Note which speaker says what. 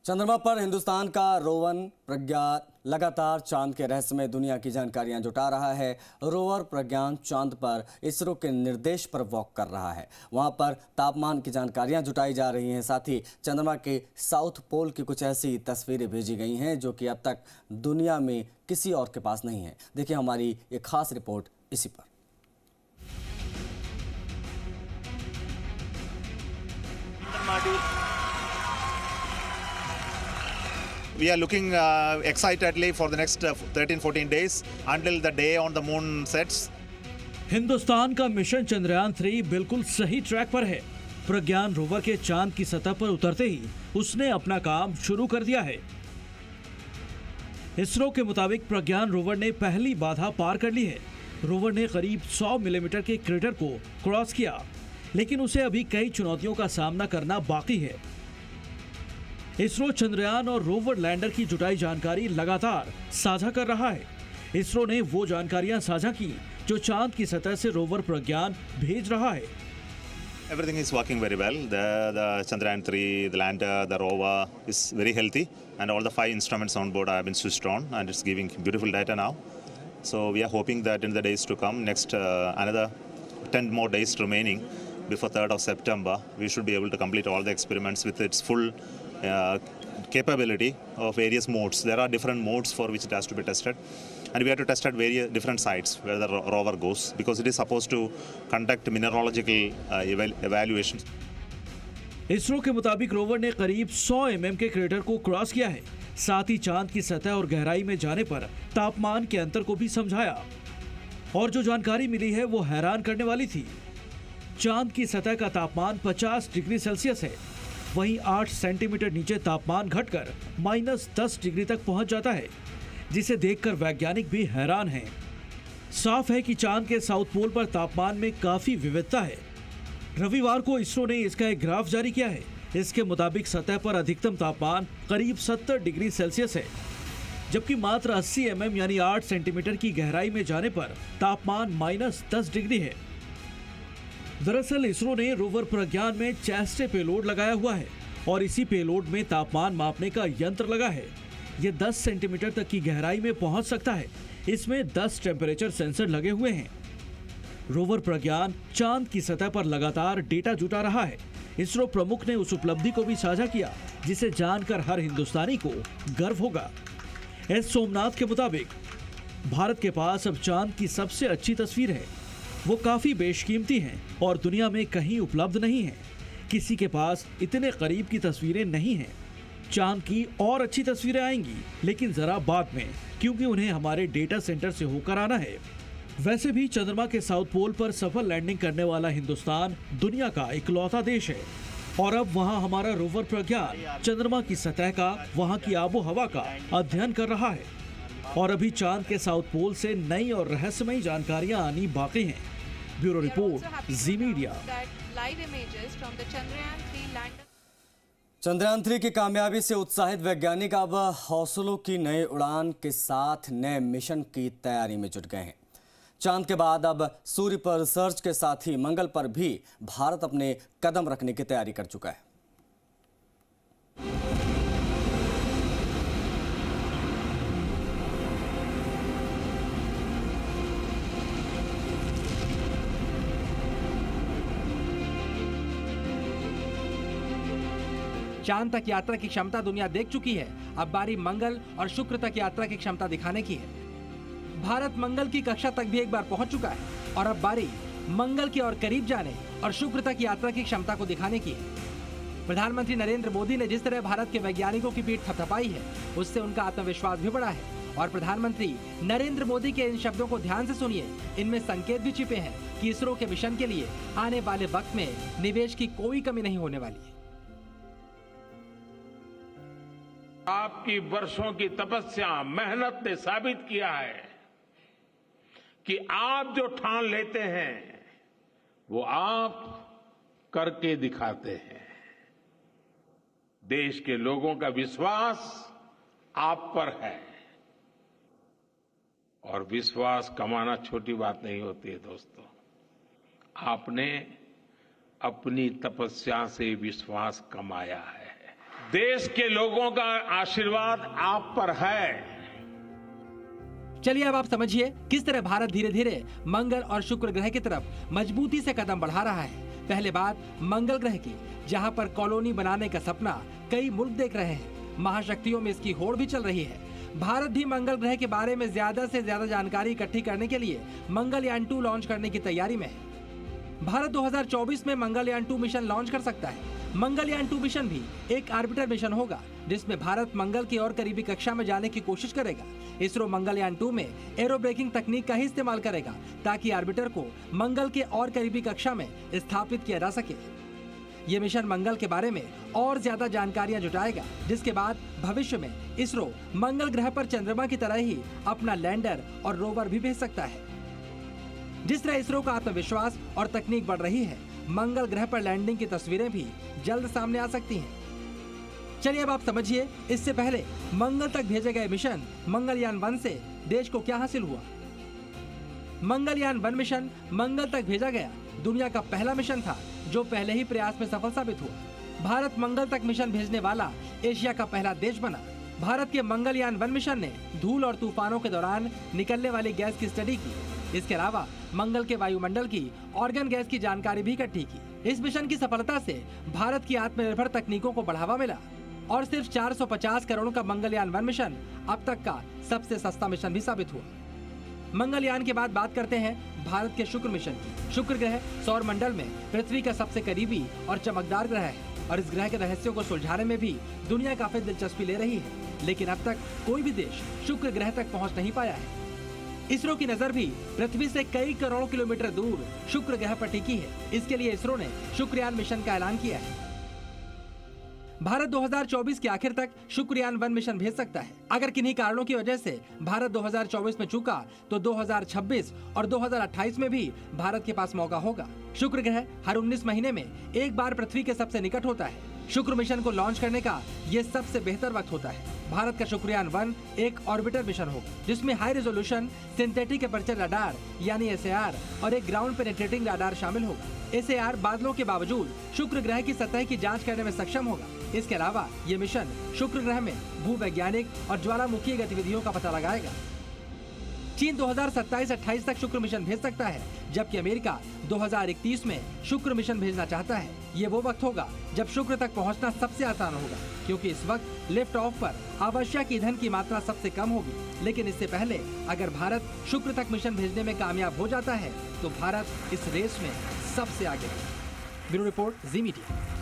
Speaker 1: चंद्रमा पर हिंदुस्तान का रोवन प्रज्ञान लगातार चांद के रहस्यमय दुनिया की जानकारियां जुटा रहा है। रोवर प्रज्ञान चांद पर इसरो के निर्देश पर वॉक कर रहा है। वहां पर तापमान की जानकारियां जुटाई जा रही हैं। साथ ही चंद्रमा के साउथ पोल की कुछ ऐसी तस्वीरें भेजी गई हैं जो कि अब तक दुनिया में किसी और के पास नहीं है। देखिए हमारी एक खास रिपोर्ट इसी पर।
Speaker 2: We are looking excitedly for the next 13-14 days until the day on the moon sets.
Speaker 3: Hindustan का मिशन चंद्रयान 3 बिल्कुल सही ट्रैक पर है। प्रज्ञान रोवर के चांद की सतह पर उतरते ही उसने अपना काम शुरू कर दिया है। इसरो के मुताबिक प्रज्ञान रोवर ने पहली बाधा पार कर ली है। रोवर ने करीब 100 मिलीमीटर के क्रेटर को क्रॉस किया, लेकिन उसे अभी कई चुनौतियों का सामना करना बाकी है। इसरो चंद्रयान और रोवर लैंडर की जुटाई जानकारी लगातार साझा कर रहा है। इसरो ने वो जानकारियां साझा की जो चांद की सतह से रोवर प्रज्ञान भेज रहा है।
Speaker 2: Everything is working very well. The Chandrayaan 3, the lander, the rover is very healthy, and all the 5 instruments on board have been switched on, and it's giving beautiful data now. So we are hoping that in the days to come, next another 10 more days remaining before 3rd of September, we should be able to complete all the experiments with its full capability of various modes. There are different modes for which it has to be tested, and we have to test at various different sites where the rover goes, because it is supposed to conduct mineralogical evaluations.
Speaker 3: ISRO के मुताबिक rover ने करीब 100 mm के crater को cross किया है। साथ ही चांद की सतह और गहराई में जाने पर तापमान के अंतर को भी समझाया, और जो जानकारी मिली है वो हैरान करने वाली थी। चांद की सतह का तापमान 50 डिग्री सेल्सियस है, वहीं 8 सेंटीमीटर नीचे तापमान घटकर -10 डिग्री तक पहुंच जाता है, जिसे देखकर वैज्ञानिक भी हैरान हैं। साफ है कि चांद के साउथ पोल पर तापमान में काफी विविधता है। रविवार को इसरो ने इसका एक ग्राफ जारी किया है। इसके मुताबिक सतह पर अधिकतम तापमान करीब 70 डिग्री सेल्सियस है, जबकि मात्र 80 mm यानी 8 सेंटीमीटर की गहराई में जाने पर तापमान -10 डिग्री है। दरअसल इसरो ने रोवर प्रज्ञान में चेस्टे पेलोड लगाया हुआ है, और इसी पेलोड में तापमान मापने का यंत्र लगा है। ये 10 सेंटीमीटर तक की गहराई में पहुंच सकता है। इसमें 10 टेम्परेचर सेंसर लगे हुए हैं। रोवर प्रज्ञान चांद की सतह पर लगातार डेटा जुटा रहा है। इसरो प्रमुख ने उस उपलब्धि को भी साझा किया जिसे जानकर हर हिंदुस्तानी को गर्व होगा। एस सोमनाथ के मुताबिक भारत के पास अब चांद की सबसे अच्छी तस्वीर है। वो काफी बेशकीमती हैं और दुनिया में कहीं उपलब्ध नहीं है। किसी के पास इतने करीब की तस्वीरें नहीं हैं। चांद की और अच्छी तस्वीरें आएंगी, लेकिन जरा बाद में, क्योंकि उन्हें हमारे डेटा सेंटर से होकर आना है। वैसे भी चंद्रमा के साउथ पोल पर सफल लैंडिंग करने वाला हिंदुस्तान दुनिया का इकलौता देश है, और अब वहाँ हमारा रोवर प्रज्ञान चंद्रमा की सतह का, वहाँ की आबो हवा का अध्ययन कर रहा है। और अभी चांद के साउथ पोल से नई और रहस्यमयी जानकारियां आनी बाकी हैं। ब्यूरो रिपोर्ट, जी मीडिया।
Speaker 1: चंद्रयान 3 की कामयाबी से उत्साहित वैज्ञानिक अब हौसलों की नई उड़ान के साथ नए मिशन की तैयारी में जुट गए हैं। चांद के बाद अब सूर्य पर रिसर्च के साथ ही मंगल पर भी भारत अपने कदम रखने की तैयारी कर चुका है।
Speaker 4: चांद तक यात्रा की क्षमता दुनिया देख चुकी है। अब बारी मंगल और शुक्र तक यात्रा की क्षमता दिखाने की है। भारत मंगल की कक्षा तक भी एक बार पहुंच चुका है, और अब बारी मंगल के और करीब जाने और शुक्र तक यात्रा की क्षमता को दिखाने की है। प्रधानमंत्री नरेंद्र मोदी ने जिस तरह भारत के वैज्ञानिकों की पीठ थपथपाई है, उससे उनका आत्मविश्वास भी बढ़ा है। और प्रधानमंत्री नरेंद्र मोदी के इन शब्दों को ध्यान से सुनिए। इनमें संकेत भी छिपे हैं कि इसरो के मिशन के लिए आने वाले वक्त में निवेश की कोई कमी नहीं होने वाली है।
Speaker 5: आपकी वर्षों की तपस्या, मेहनत ने साबित किया है कि आप जो ठान लेते हैं वो आप करके दिखाते हैं। देश के लोगों का विश्वास आप पर है, और विश्वास कमाना छोटी बात नहीं होती है दोस्तों। आपने अपनी तपस्या से विश्वास कमाया है। देश के लोगों का आशीर्वाद आप पर है।
Speaker 4: चलिए अब आप समझिए किस तरह भारत धीरे धीरे मंगल और शुक्र ग्रह की तरफ मजबूती से कदम बढ़ा रहा है। पहले बात मंगल ग्रह की, जहां पर कॉलोनी बनाने का सपना कई मुल्क देख रहे हैं। महाशक्तियों में इसकी होड़ भी चल रही है। भारत भी मंगल ग्रह के बारे में ज्यादा से ज्यादा जानकारी इकट्ठी करने के लिए मंगलयान 2 लॉन्च करने की तैयारी में है। भारत 2024 में मंगलयान 2 मिशन लॉन्च कर सकता है। मंगलयान 2 मिशन भी एक ऑर्बिटर मिशन होगा, जिसमें भारत मंगल की और करीबी कक्षा में जाने की कोशिश करेगा। इसरो मंगलयान 2 में एरो ब्रेकिंग तकनीक का ही इस्तेमाल करेगा, ताकि ऑर्बिटर को मंगल के और करीबी कक्षा में स्थापित किया जा सके। ये मिशन मंगल के बारे में और ज्यादा जानकारियां जुटाएगा, जिसके बाद भविष्य में इसरो मंगल ग्रह पर चंद्रमा की तरह ही अपना लैंडर और रोवर भी भेज सकता है। जिस तरह इसरो का आत्मविश्वास और तकनीक बढ़ रही है, मंगल ग्रह पर लैंडिंग की तस्वीरें भी जल्द सामने आ सकती हैं। चलिए अब आप समझिए, इससे पहले मंगल तक भेजे गए मिशन मंगलयान 1 से देश को क्या हासिल हुआ। मंगलयान 1 मिशन मंगल तक भेजा गया दुनिया का पहला मिशन था, जो पहले ही प्रयास में सफल साबित हुआ। भारत मंगल तक मिशन भेजने वाला एशिया का पहला देश बना। भारत के मंगलयान 1 मिशन ने धूल और तूफानों के दौरान निकलने वाली गैस की स्टडी की। इसके अलावा मंगल के वायुमंडल की ऑर्गन गैस की जानकारी भी इकट्ठी की। इस मिशन की सफलता से भारत की आत्मनिर्भर तकनीकों को बढ़ावा मिला और सिर्फ 450 करोड़ का मंगलयान 1 मिशन अब तक का सबसे सस्ता मिशन भी साबित हुआ। मंगलयान के बाद बात करते हैं भारत के शुक्र मिशन की। शुक्र ग्रह सौर मंडल में पृथ्वी का सबसे करीबी और चमकदार ग्रह है और इस ग्रह के रहस्यों को सुलझाने में भी दुनिया काफी दिलचस्पी ले रही है, लेकिन अब तक कोई भी देश शुक्र ग्रह तक पहुंच नहीं पाया है। इसरो की नजर भी पृथ्वी से कई करोड़ों किलोमीटर दूर शुक्र ग्रह पर टिकी है। इसके लिए इसरो ने शुक्रयान मिशन का ऐलान किया है। भारत 2024 के आखिर तक शुक्रयान 1 मिशन भेज सकता है। अगर किन्हीं कारणों की वजह से भारत 2024 में चूका, तो 2026 और 2028 में भी भारत के पास मौका होगा। शुक्र ग्रह हर 19 महीने में एक बार पृथ्वी के सबसे निकट होता है। शुक्र मिशन को लॉन्च करने का ये सबसे बेहतर वक्त होता है। भारत का शुक्रयान 1 एक ऑर्बिटर मिशन होगा, जिसमें high resolution synthetic aperture radar यानी SAR और एक ग्राउंड पेनिट्रेटिंग रडार शामिल होगा। SAR बादलों के बावजूद शुक्र ग्रह की सतह की जांच करने में सक्षम होगा। इसके अलावा ये मिशन शुक्र ग्रह में भूवैज्ञानिक और ज्वालामुखी गतिविधियों का पता लगाएगा। चीन 2027-28 तक शुक्र मिशन भेज सकता है, जबकि अमेरिका 2031 में शुक्र मिशन भेजना चाहता है। ये वो वक्त होगा जब शुक्र तक पहुंचना सबसे आसान होगा, क्योंकि इस वक्त लिफ्ट ऑफ पर आवश्यक ईंधन की मात्रा सबसे कम होगी। लेकिन इससे पहले अगर भारत शुक्र तक मिशन भेजने में कामयाब हो जाता है, तो भारत इस रेस में सबसे आगे है। ब्यूरो रिपोर्ट, जी मीडिया।